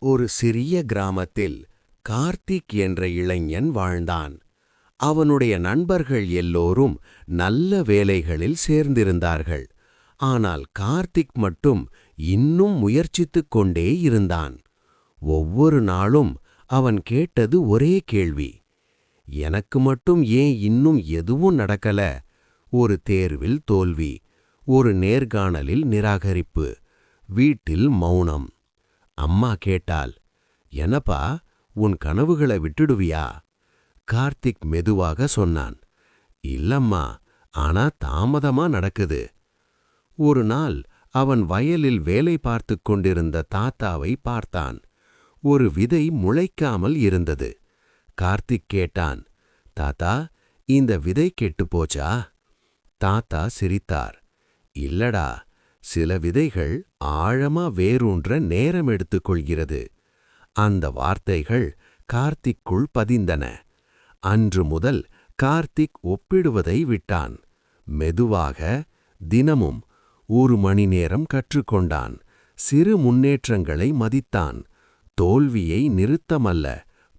ஒரு சிறிய கிராமத்தில் கார்த்திக் என்ற இளைஞன் வாழ்ந்தான். அவனுடைய நண்பர்கள் எல்லோரும் நல்ல வேலைகளில் சேர்ந்திருந்தார்கள். ஆனால் கார்த்திக் மட்டும் இன்னும் முயற்சித்துக் கொண்டே இருந்தான். ஒவ்வொரு நாளும் அவன் கேட்டது ஒரே கேள்வி: எனக்கு மட்டும் ஏன் இன்னும் எதுவும் நடக்கல? ஒரு தேர்வில் தோல்வி, ஒரு நேர்காணலில் நிராகரிப்பு, வீட்டில் மௌனம். அம்மா கேட்டாள், என்னப்பா, உன் கனவுகளை விட்டுடுவியா? கார்த்திக் மெதுவாக சொன்னான், இல்லம்மா, ஆனா தாமதமா நடக்குது. ஒரு நாள் அவன் வயலில் வேலை பார்த்துக் கொண்டிருந்த தாத்தாவை பார்த்தான். ஒரு விதை முளைக்காமல் இருந்தது. கார்த்திக் கேட்டான், தாத்தா, இந்த விதை கெட்டுப் போச்சா? தாத்தா சிரித்தார், இல்லடா, சில விதைகள் ஆழமா வேரூன்ற நேரம் எடுத்துக்கொள்கிறது. அந்த வார்த்தைகள் கார்த்திக்குள் பதிந்தன. அன்று முதல் கார்த்திக் ஒப்பிடுவதை விட்டான். மெதுவாக, தினமும் 1 மணி நேரம் கற்றுக்கொண்டான். சிறு முன்னேற்றங்களை மதித்தான். தோல்வியை நிறுத்தமல்ல,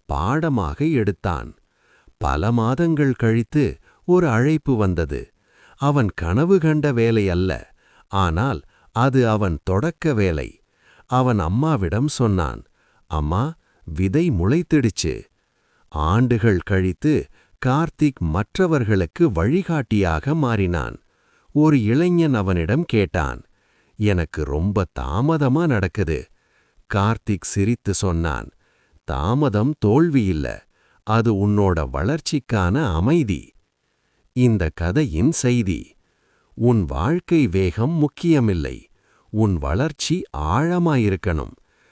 பாடமாக எடுத்தான். பல மாதங்கள் கழித்து ஒரு அழைப்பு வந்தது. அவன் கனவு கண்ட வேலை அல்ல, ஆனால் அது அவன் தொடக்க வேலை. அவன் அம்மாவிடம் சொன்னான், அம்மா, விதை முளைத்திடுச்சு. ஆண்டுகள் கழித்து கார்த்திக் மற்றவர்களுக்கு வழிகாட்டியாக மாறினான். ஒரு இளைஞன் அவனிடம் கேட்டான், எனக்கு ரொம்ப தாமதமா நடக்குது. கார்த்திக் சிரித்து சொன்னான், தாமதம் தோல்வியில்ல, அது உன்னோட வளர்ச்சிக்கான அமைதி. இந்த கதையின் செய்தி: உன் வாழ்க்கை வேகம் முக்கியமில்லை, உன் வளர்ச்சி ஆழமாயிருக்கணும்.